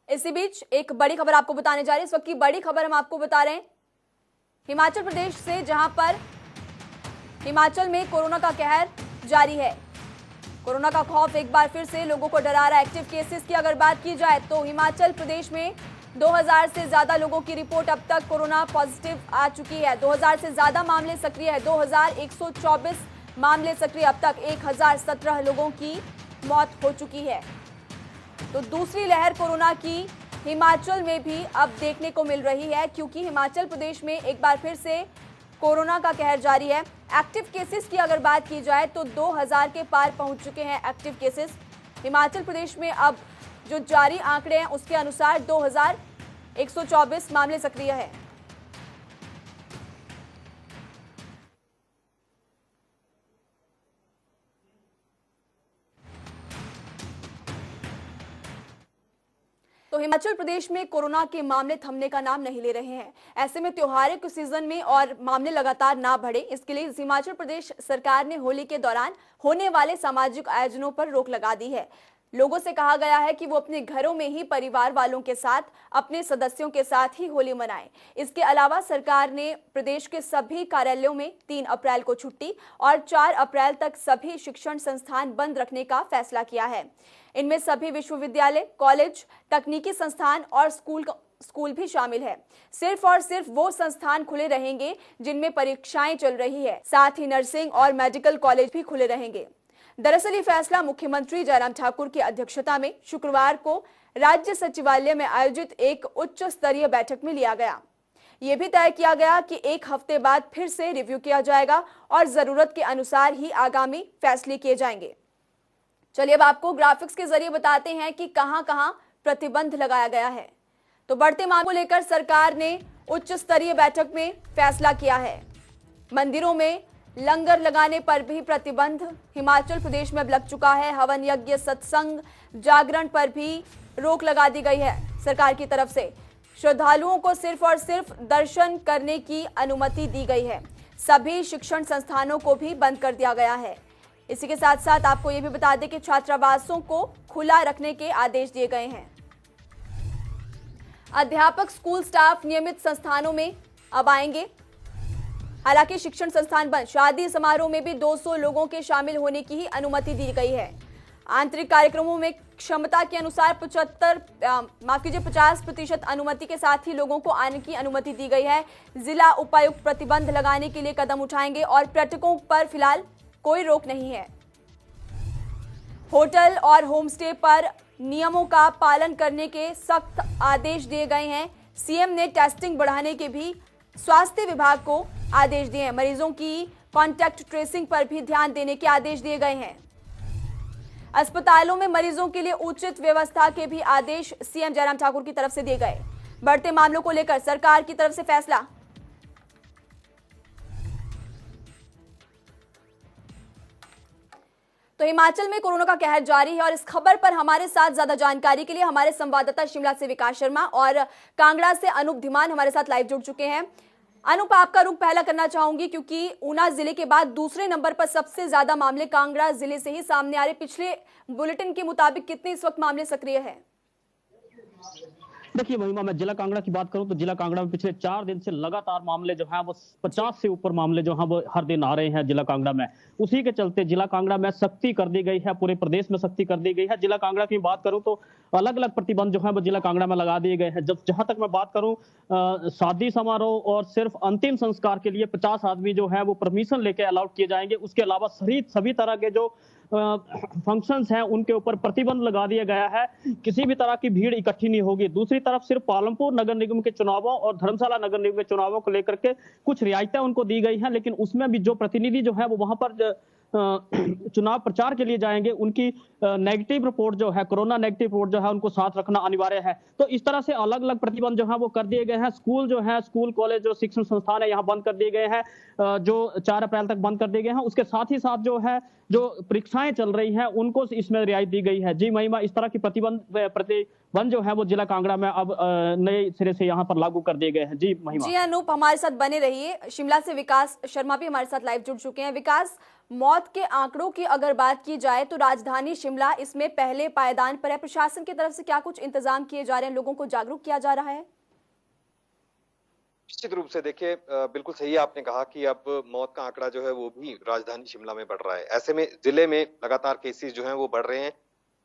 इसी बीच एक बड़ी खबर आपको बताने जा रहे हैं। इस वक्त की बड़ी खबर हम आपको बता रहे हैं हिमाचल प्रदेश से, जहां पर हिमाचल में कोरोना का कहर जारी है। कोरोना का खौफ एक बार फिर से लोगों को डरा रहा है। एक्टिव केसेस की अगर बात की जाए तो हिमाचल प्रदेश में 2000 से ज्यादा लोगों की रिपोर्ट अब तक कोरोना पॉजिटिव आ चुकी है। 2000 से ज्यादा मामले सक्रिय है। 2124 मामले सक्रिय। अब तक 1017 लोगों की मौत हो चुकी है। तो दूसरी लहर कोरोना की हिमाचल में भी अब देखने को मिल रही है, क्योंकि हिमाचल प्रदेश में एक बार फिर से कोरोना का कहर जारी है। एक्टिव केसेस की अगर बात की जाए तो 2000 के पार पहुंच चुके हैं एक्टिव केसेस। हिमाचल प्रदेश में अब जो जारी आंकड़े हैं उसके अनुसार 2124 मामले सक्रिय है। तो हिमाचल प्रदेश में कोरोना के मामले थमने का नाम नहीं ले रहे हैं। ऐसे में त्योहारों के सीजन में और मामले लगातार ना बढ़े, इसके लिए हिमाचल प्रदेश सरकार ने होली के दौरान होने वाले सामाजिक आयोजनों पर रोक लगा दी है। लोगों से कहा गया है कि वो अपने घरों में ही परिवार वालों के साथ, अपने सदस्यों के साथ ही होली मनाएं। इसके अलावा सरकार ने प्रदेश के सभी कार्यालयों में 3 अप्रैल को छुट्टी और 4 अप्रैल तक सभी शिक्षण संस्थान बंद रखने का फैसला किया है। इनमें सभी विश्वविद्यालय, कॉलेज, तकनीकी संस्थान और स्कूल भी शामिल है। सिर्फ और सिर्फ वो संस्थान खुले रहेंगे जिनमें परीक्षाएं चल रही है। साथ ही नर्सिंग और मेडिकल कॉलेज भी खुले रहेंगे। दरअसल ये फैसला मुख्यमंत्री जयराम ठाकुर की अध्यक्षता में शुक्रवार को राज्य सचिवालय में आयोजित एक उच्च स्तरीय बैठक में लिया गया। ये भी तय किया गया कि 1 हफ्ते बाद फिर से रिव्यू किया जाएगा और जरूरत के अनुसार ही आगामी फैसले किए जाएंगे। चलिए अब आपको ग्राफिक्स के जरिए बताते हैं कि कहां-कहां प्रतिबंध लगाया गया है। तो बढ़ते मामलों को लेकर सरकार ने उच्च स्तरीय बैठक में फैसला किया है। मंदिरों में लंगर लगाने पर भी प्रतिबंध हिमाचल प्रदेश में अब लग चुका है। हवन यज्ञ, सत्संग, जागरण पर भी रोक लगा दी गई है सरकार की तरफ से। श्रद्धालुओं को सिर्फ और सिर्फ दर्शन करने की अनुमति दी गई है। सभी शिक्षण संस्थानों को भी बंद कर दिया गया है। इसी के साथ साथ आपको ये भी बता दें कि छात्रावासों को खुला रखने के आदेश दिए गए हैं। अध्यापक, स्कूल स्टाफ नियमित संस्थानों में अब आएंगे। हालांकि शिक्षण संस्थान बंद। शादी समारोह में भी 200 लोगों के शामिल होने की ही अनुमति दी गई है। आंतरिक कार्यक्रमों में क्षमता के अनुसार 50% अनुमति के साथ ही लोगों को आने की अनुमति दी गई है। जिला उपायुक्त प्रतिबंध लगाने के लिए कदम उठाएंगे और पर्यटकों पर फिलहाल कोई रोक नहीं है। होटल और होमस्टे पर नियमों का पालन करने के सख्त आदेश दिए गए हैं। सीएम ने टेस्टिंग बढ़ाने के भी स्वास्थ्य विभाग को आदेश दिए हैं। मरीजों की कॉन्टैक्ट ट्रेसिंग पर भी ध्यान देने के आदेश दिए गए हैं। अस्पतालों में मरीजों के लिए उचित व्यवस्था के भी आदेश सीएम जयराम ठाकुर की तरफ से दिए गए। बढ़ते मामलों को लेकर सरकार की तरफ से फैसला। तो हिमाचल में कोरोना का कहर जारी है और इस खबर पर हमारे साथ ज्यादा जानकारी के लिए हमारे संवाददाता शिमला से विकास शर्मा और कांगड़ा से अनूप धीमान हमारे साथ लाइव जुड़ चुके हैं। अनूप, आपका रुख पहला करना चाहूंगी क्योंकि ऊना जिले के बाद दूसरे नंबर पर सबसे ज्यादा मामले कांगड़ा जिले से ही सामने आ रहे। पिछले बुलेटिन के मुताबिक कितने इस वक्त मामले सक्रिय है? देखिए महिमा, मैं जिला कांगड़ा की बात करूं तो जिला कांगड़ा में पिछले 4 दिन से लगातार मामले जो हैं वो 50 से ऊपर मामले जो हैं वो हर दिन आ रहे हैं जिला कांगड़ा में। उसी के चलते जिला कांगड़ा में सख्ती कर दी गई है, पूरे प्रदेश में सख्ती कर दी गई है। जिला कांगड़ा की बात करूं तो अलग अलग प्रतिबंध जो है वो जिला कांगड़ा में लगा दिए गए हैं। जहां तक मैं बात करूं, शादी समारोह और सिर्फ अंतिम संस्कार के लिए 50 आदमी जो है वो परमिशन लेके अलाउड किए जाएंगे। उसके अलावा सभी तरह के जो फंक्शंस हैं उनके ऊपर प्रतिबंध लगा दिया गया है। किसी भी तरह की भीड़ इकट्ठी नहीं होगी। दूसरी तरफ सिर्फ पालमपुर नगर निगम के चुनावों और धर्मशाला नगर निगम के चुनावों को लेकर के कुछ रियायतें उनको दी गई हैं, लेकिन उसमें भी जो प्रतिनिधि जो है वो वहां पर चुनाव प्रचार के लिए जाएंगे, उनकी नेगेटिव रिपोर्ट जो है, कोरोना नेगेटिव रिपोर्ट जो है उनको साथ रखना अनिवार्य है। तो इस तरह से अलग अलग प्रतिबंध जो है वो कर दिए गए हैं। स्कूल जो है, स्कूल कॉलेज जो शिक्षण संस्थान है यहाँ बंद कर दिए गए हैं, जो 4 अप्रैल तक बंद कर दिए गए हैं। उसके साथ ही साथ जो है जो परीक्षाएं चल रही हैं उनको इसमें रियायत दी गई है। जी महिमा, इस तरह की प्रतिबंध जो है वो जिला कांगड़ा में अब नए सिरे से यहाँ पर लागू कर दिए गए हैं। जी महिमा। जी अनूप, हमारे साथ बने रहिए। शिमला से विकास शर्मा भी हमारे साथ लाइव जुड़ चुके हैं। विकास, मौत के आंकड़ों की अगर बात की जाए तो राजधानी शिमला इसमें पहले पायदान पर है। प्रशासन की तरफ से क्या कुछ इंतजाम किए जा रहे हैं, लोगों को जागरूक किया जा रहा है? निश्चित रूप से देखिए, बिल्कुल सही आपने कहा कि अब मौत का आंकड़ा जो है वो भी राजधानी शिमला में बढ़ रहा है। ऐसे में जिले में लगातार केसेस जो हैं वो बढ़ रहे हैं।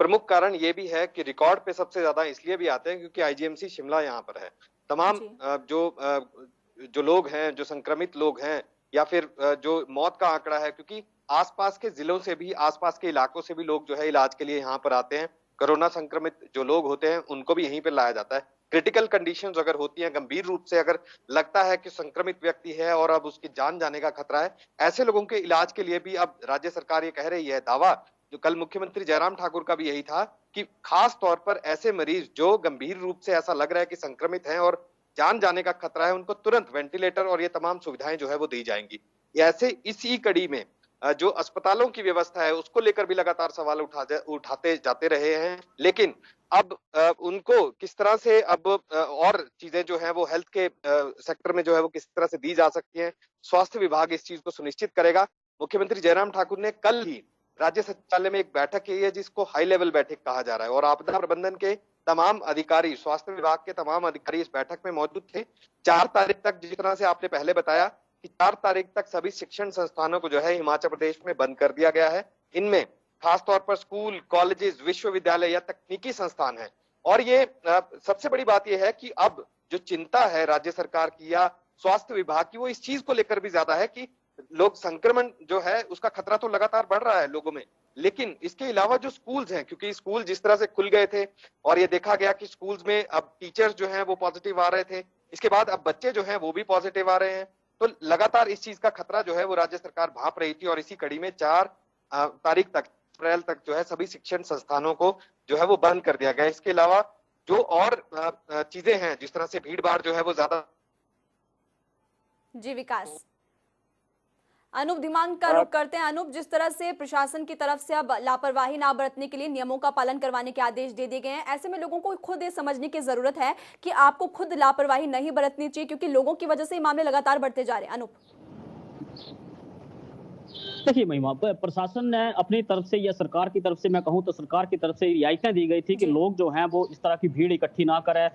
प्रमुख कारण ये भी है कि रिकॉर्ड पे सबसे ज्यादा इसलिए भी आते हैं क्योंकि आईजीएमसी शिमला यहाँ पर है। तमाम जी। जो लोग हैं, जो संक्रमित लोग हैं, या फिर जो मौत का आंकड़ा है, क्योंकि आसपास के जिलों से भी, आसपास के इलाकों से भी लोग जो है इलाज के लिए यहाँ पर आते हैं। कोरोना संक्रमित जो लोग होते हैं उनको भी यहीं पर लाया जाता है। क्रिटिकल कंडीशंस अगर होती हैं, गंभीर रूप से अगर लगता है कि संक्रमित व्यक्ति है और अब उसकी जान जाने का खतरा है, ऐसे लोगों के इलाज के लिए भी अब राज्य सरकार ये कह रही है, दावा जो कल मुख्यमंत्री जयराम ठाकुर का भी यही था कि खास तौर पर ऐसे मरीज जो गंभीर रूप से ऐसा लग रहा है कि संक्रमित हैं और जान जाने का खतरा है, उनको तुरंत वेंटिलेटर और ये तमाम सुविधाएं जो है वो दी जाएंगी। ऐसे इसी कड़ी में जो अस्पतालों की व्यवस्था है उसको लेकर भी लगातार सवाल उठाते जाते रहे हैं। लेकिन अब उनको किस तरह से अब और चीजें जो है वो हेल्थ के सेक्टर में जो है वो किस तरह से दी जा सकती हैं, स्वास्थ्य विभाग इस चीज को सुनिश्चित करेगा। मुख्यमंत्री जयराम ठाकुर ने कल ही राज्य सचिवालय में एक बैठक की है जिसको हाई लेवल बैठक कहा जा रहा है, और आपदा प्रबंधन के तमाम अधिकारी, स्वास्थ्य विभाग के तमाम अधिकारी इस बैठक में मौजूद थे। 4 तारीख तक, जिस तरह से आपने पहले बताया कि 4 तारीख तक सभी शिक्षण संस्थानों को जो है हिमाचल प्रदेश में बंद कर दिया गया है। इनमें खासतौर पर स्कूल, कॉलेजेस, विश्वविद्यालय या तकनीकी संस्थान है। और ये सबसे बड़ी बात यह है कि अब जो चिंता है राज्य सरकार की या स्वास्थ्य विभाग की, वो इस चीज को लेकर भी ज्यादा है कि लोग संक्रमण जो है उसका खतरा तो लगातार बढ़ रहा है लोगों में, लेकिन इसके अलावा जो स्कूल्स हैं, क्योंकि स्कूल जिस तरह से खुल गए थे और ये देखा गया कि स्कूल्स में अब टीचर्स जो हैं वो पॉजिटिव आ रहे थे, इसके बाद अब बच्चे जो हैं वो भी पॉजिटिव आ रहे हैं, तो लगातार इस चीज का खतरा जो है वो राज्य सरकार भांप रही थी। और इसी कड़ी में 4 तारीख तक, अप्रैल तक जो है सभी शिक्षण संस्थानों को जो है वो बंद कर दिया गया। इसके अलावा जो और चीजें हैं, जिस तरह से भीड़ भाड़ जो है वो ज्यादा। जी विकास। अनूप धीमान का रुख करते हैं। अनूप, जिस तरह से प्रशासन की तरफ से अब लापरवाही ना बरतने के लिए नियमों का पालन करवाने के आदेश दे दिए गए हैं, ऐसे में लोगों को खुद ये समझने की जरूरत है कि आपको खुद लापरवाही नहीं बरतनी चाहिए, क्योंकि लोगों की वजह से ये मामले लगातार बढ़ते जा रहे हैं। अनूप, देखिए महिमा, प्रशासन ने अपनी तरफ से या सरकार की तरफ से, मैं कहूं तो सरकार की तरफ से रियायतें दी गई थी कि लोग जो हैं वो इस तरह की भीड़ इकट्ठी ना करें,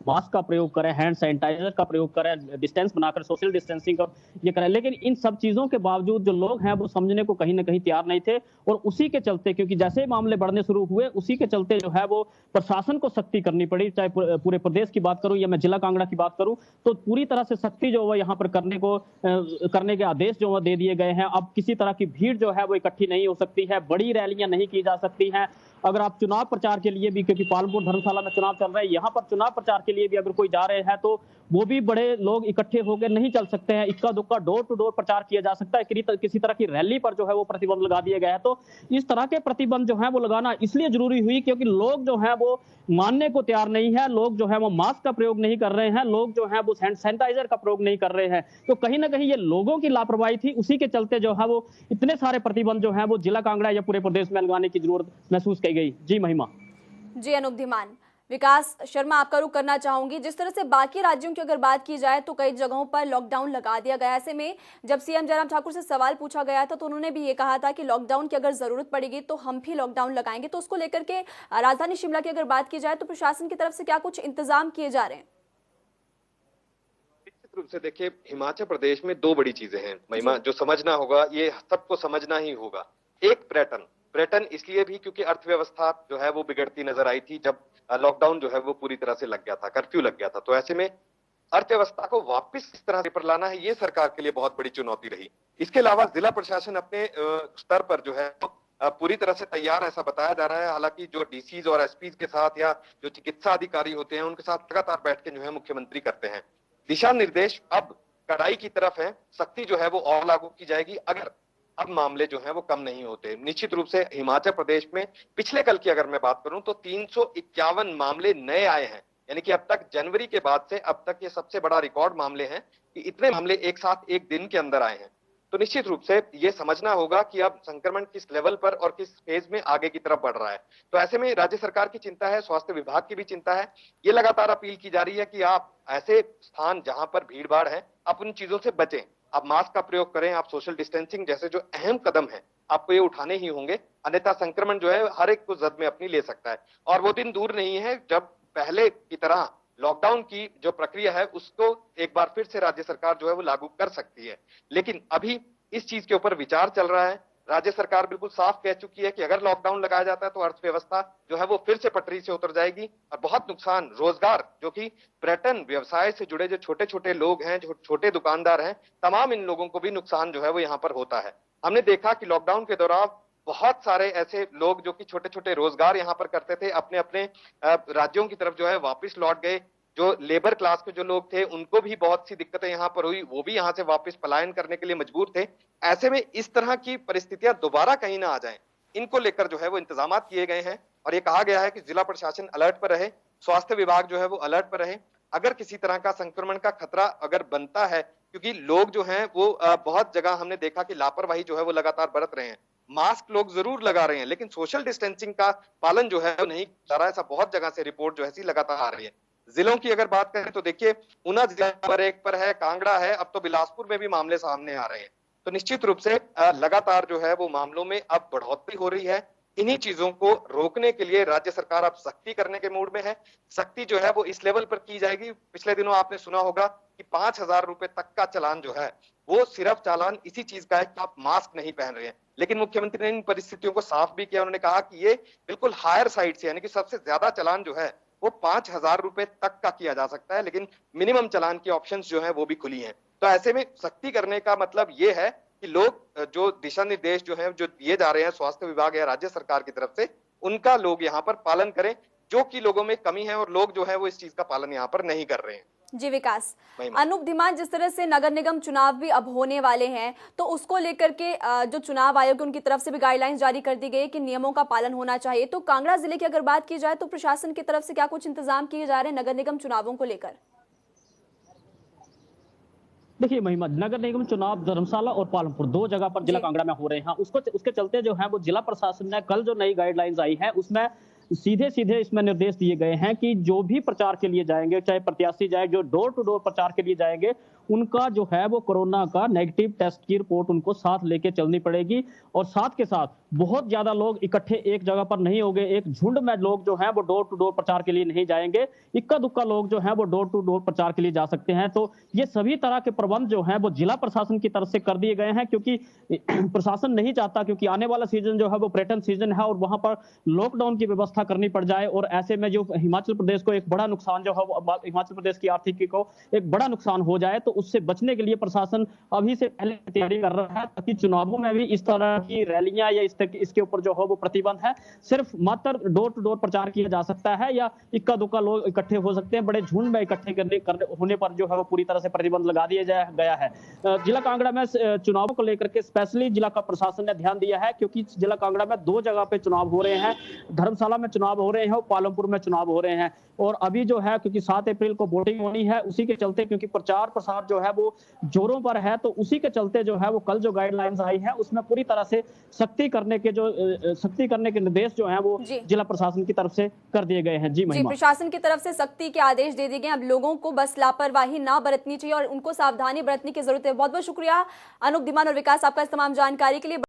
मास्क का प्रयोग करें, हैंड सैनिटाइजर का प्रयोग करें, डिस्टेंस बनाकर सोशल डिस्टेंसिंग का ये करें। लेकिन इन सब चीजों के बावजूद जो लोग हैं वो समझने को कहीं ना कहीं तैयार नहीं थे, और उसी के चलते, क्योंकि जैसे ही मामले बढ़ने शुरू हुए, उसी के चलते जो है वो प्रशासन को सख्ती करनी पड़ी। चाहे पूरे प्रदेश की बात करूं या मैं जिला कांगड़ा की बात करूं, तो पूरी तरह से सख्ती जो है यहाँ पर करने के आदेश जो दे दिए गए हैं। अब किसी तरह की भीड़ जो है वो इकट्ठी नहीं हो सकती है, बड़ी रैलियां नहीं की जा सकती हैं। अगर आप चुनाव प्रचार के लिए भी, क्योंकि पालमपुर धर्मशाला में चुनाव चल रहा है, यहाँ पर चुनाव प्रचार के लिए भी अगर कोई जा रहे हैं तो वो भी बड़े लोग इकट्ठे होकर नहीं चल सकते हैं। इक्का दुक्का डोर टू डोर प्रचार किया जा सकता है। किसी तरह की रैली पर जो है वो प्रतिबंध लगा दिया गया है। तो इस तरह के प्रतिबंध जो है वो लगाना इसलिए जरूरी हुई क्योंकि लोग जो है वो मानने को तैयार नहीं है। लोग जो है वो मास्क का प्रयोग नहीं कर रहे हैं, लोग जो है वो हैंड सैनिटाइजर का प्रयोग नहीं कर रहे हैं। तो कहीं ना कहीं ये लोगों की लापरवाही थी, उसी के चलते जो है वो इतने सारे प्रतिबंध जो है वो जिला कांगड़ा या पूरे प्रदेश में लगाने की जरूरत महसूस की गई। जी महिमा। जी अनूप धीमान। विकास शर्मा, आपका रुख करना चाहूंगी। जिस तरह से बाकी राज्यों की अगर बात की जाए तो कई जगहों पर लॉकडाउन लगा दिया गया। ऐसे में जब सीएम जयराम ठाकुर से सवाल पूछा गया था तो उन्होंने भी ये कहा था कि लॉकडाउन की अगर जरूरत पड़ेगी तो हम भी लॉकडाउन लगाएंगे। तो उसको लेकर के राजधानी शिमला की अगर बात की जाए तो प्रशासन की तरफ से क्या कुछ इंतजाम किए जा रहे हैं? निश्चित रूप से देखिए, हिमाचल प्रदेश में 2 बड़ी चीजें हैं महिमा, जो समझना होगा, ये सबको समझना ही होगा। एक, पर्यटन इसलिए भी क्योंकि अर्थव्यवस्था जो है वो बिगड़ती नजर आई थी जब लॉकडाउन जो है वो पूरी तरह से लग गया था, कर्फ्यू लग गया था। तो ऐसे में अर्थव्यवस्था को वापस इस तरह से पर लाना है, ये सरकार के लिए बहुत बड़ी चुनौती रही। इसके अलावा जिला प्रशासन अपने स्तर पर जो है पूरी तरह से तैयार, ऐसा बताया जा रहा है। हालांकि जो डीसीज और एसपीज के साथ या जो चिकित्सा अधिकारी होते हैं उनके साथ लगातार बैठ के जो है मुख्यमंत्री करते हैं। दिशा निर्देश अब कड़ाई की तरफ है, सख्ती जो है वो और लागू की जाएगी अगर अब मामले जो हैं वो कम नहीं होते। निश्चित रूप से हिमाचल प्रदेश में पिछले कल की अगर मैं बात करूं तो 351 मामले नए आए हैं, यानी कि अब तक जनवरी के बाद से अब तक ये सबसे बड़ा रिकॉर्ड मामले हैं कि इतने मामले एक साथ एक दिन के अंदर आए हैं। तो निश्चित रूप से ये समझना होगा कि अब संक्रमण किस लेवल पर और किस फेज में आगे की तरफ बढ़ रहा है। तो ऐसे में राज्य सरकार की चिंता है, स्वास्थ्य विभाग की भी चिंता है। ये लगातार अपील की जा रही है कि आप ऐसे स्थान जहां पर भीड़ भाड़ है, आप उन चीजों से बचें। आप मास्क का प्रयोग करें, आप सोशल डिस्टेंसिंग जैसे जो अहम कदम है आपको ये उठाने ही होंगे, अन्यथा संक्रमण जो है हर एक को जद में अपनी ले सकता है। और वो दिन दूर नहीं है जब पहले की तरह लॉकडाउन की जो प्रक्रिया है उसको एक बार फिर से राज्य सरकार जो है वो लागू कर सकती है। लेकिन अभी इस चीज के ऊपर विचार चल रहा है। राज्य सरकार बिल्कुल साफ कह चुकी है कि अगर लॉकडाउन लगाया जाता है तो अर्थव्यवस्था जो है वो फिर से पटरी से उतर जाएगी और बहुत नुकसान, रोजगार जो कि पर्यटन व्यवसाय से जुड़े जो छोटे छोटे लोग हैं, जो छोटे दुकानदार हैं, तमाम इन लोगों को भी नुकसान जो है वो यहाँ पर होता है। हमने देखा कि लॉकडाउन के दौरान बहुत सारे ऐसे लोग जो कि छोटे छोटे रोजगार यहाँ पर करते थे अपने अपने राज्यों की तरफ जो है वापस लौट गए। जो लेबर क्लास के जो लोग थे उनको भी बहुत सी दिक्कतें यहाँ पर हुई, वो भी यहाँ से वापस पलायन करने के लिए मजबूर थे। ऐसे में इस तरह की परिस्थितियां दोबारा कहीं ना आ जाएं, इनको लेकर जो है वो इंतजाम किए गए हैं और ये कहा गया है कि जिला प्रशासन अलर्ट पर रहे, स्वास्थ्य विभाग जो है वो अलर्ट पर रहे। अगर किसी तरह का संक्रमण का खतरा अगर बनता है, क्योंकि लोग जो हैं वो बहुत जगह हमने देखा कि लापरवाही जो है वो लगातार बरत रहे हैं। मास्क लोग जरूर लगा रहे हैं लेकिन सोशल डिस्टेंसिंग का पालन जो है वो नहीं कर रहा है। ऐसा बहुत जगह से रिपोर्ट जो है लगातार आ रही है। जिलों की अगर बात करें तो देखिए ऊना जिला नंबर 1 पर है, कांगड़ा है, अब तो बिलासपुर में भी मामले सामने आ रहे हैं। तो निश्चित रूप से लगातार जो है वो मामलों में अब बढ़ोतरी हो रही है। इन्हीं चीजों को रोकने के लिए राज्य सरकार अब सख्ती करने के मूड में है। सख्ती जो है वो इस लेवल पर की जाएगी। पिछले दिनों आपने सुना होगा कि 5,000 रुपए तक का चालान जो है वो सिर्फ चालान इसी चीज का है कि आप मास्क नहीं पहन रहे हैं। लेकिन मुख्यमंत्री ने इन परिस्थितियों को साफ भी किया। उन्होंने कहा कि ये बिल्कुल हायर साइड से, यानी कि सबसे ज्यादा चालान जो है वो 5,000 रुपए तक का किया जा सकता है, लेकिन मिनिमम चालान की ऑप्शंस जो है वो भी खुली हैं। तो ऐसे में सख्ती करने का मतलब ये है कि लोग जो दिशा निर्देश जो है जो दिए जा रहे हैं स्वास्थ्य विभाग या राज्य सरकार की तरफ से, उनका लोग यहाँ पर पालन करें, जो कि लोगों में कमी है और लोग जो है वो इस चीज का पालन यहाँ पर नहीं कर रहे हैं। जी विकास, अनूप धीमान, जिस तरह से नगर निगम चुनाव भी अब होने वाले हैं तो उसको लेकर के जो चुनाव आयोग उनकी तरफ से भी गाइडलाइंस जारी कर दी गई कि नियमों का पालन होना चाहिए। तो कांगड़ा जिले की अगर बात की जाए तो प्रशासन की तरफ से क्या कुछ इंतजाम किए जा रहे हैं नगर निगम चुनावों को लेकर? देखिए महिमा, नगर निगम चुनाव धर्मशाला और पालमपुर 2 जगह पर जिला कांगड़ा में हो रहे हैं। उसके चलते जो है वो जिला प्रशासन ने कल जो नई गाइडलाइंस आई है उसमें सीधे सीधे इसमें निर्देश दिए गए हैं कि जो भी प्रचार के लिए जाएंगे, चाहे प्रत्याशी जाए, जो डोर टू डोर प्रचार के लिए जाएंगे, उनका जो है वो कोरोना का नेगेटिव टेस्ट की रिपोर्ट उनको साथ लेके चलनी पड़ेगी। और साथ के साथ बहुत ज्यादा लोग इकट्ठे एक जगह पर नहीं होंगे, एक झुंड में लोग जो है वो डोर टू डोर प्रचार के लिए नहीं जाएंगे। इक्का दुक्का लोग जो है वो डोर टू डोर प्रचार के लिए जा सकते हैं। तो ये सभी तरह के प्रबंध जो है वो जिला प्रशासन की तरफ से कर दिए गए हैं, क्योंकि प्रशासन नहीं चाहता क्योंकि आने वाला सीजन जो है वो पर्यटन सीजन है और वहां पर लॉकडाउन की व्यवस्था करनी पड़ जाए। और ऐसे में जो हिमाचल प्रदेश को एक बड़ा नुकसान जो है वो हिमाचल प्रदेश की आर्थिकी को एक बड़ा नुकसान हो जाए, तो उससे बचने के लिए प्रशासन अभी से पहले तैयारी कर रहा है ताकि चुनावों में भी इस तरह की रैलियां या इसके ऊपर जो है वो प्रतिबंध है। सिर्फ मात्र डोर टू डोर प्रचार किया जा सकता है या इक्का दुक्का लोग इकट्ठे हो सकते हैं। बड़े झुंड में इकट्ठे होने पर जो है वो पूरी तरह से प्रतिबंध लगा दिया गया है। जिला कांगड़ा में चुनावों को लेकर के स्पेशली जिला का प्रशासन ने ध्यान दिया है, क्योंकि जिला कांगड़ा में 2 जगह पे चुनाव हो रहे हैं। धर्मशाला में चुनाव हो रहे हैं और पालमपुर में चुनाव हो रहे हैं। और अभी जो है क्योंकि 7 अप्रैल को वोटिंग होनी है, उसी के चलते क्योंकि प्रचार प्रसार जो है वो जोरों पर है, तो उसी के चलते जो है वो कल जो गाइडलाइंस आई है उसमें पूरी तरह से सख्ती करने के निर्देश जो है वो जिला प्रशासन की तरफ से कर दिए गए हैं। जी महिमा, प्रशासन की तरफ से सख्ती के आदेश दे दिए गए। अब लोगों को बस लापरवाही ना बरतनी चाहिए और उनको सावधानी बरतने की जरूरत है। बहुत बहुत शुक्रिया अनूप धीमान और विकास आपका इस तमाम जानकारी के लिए।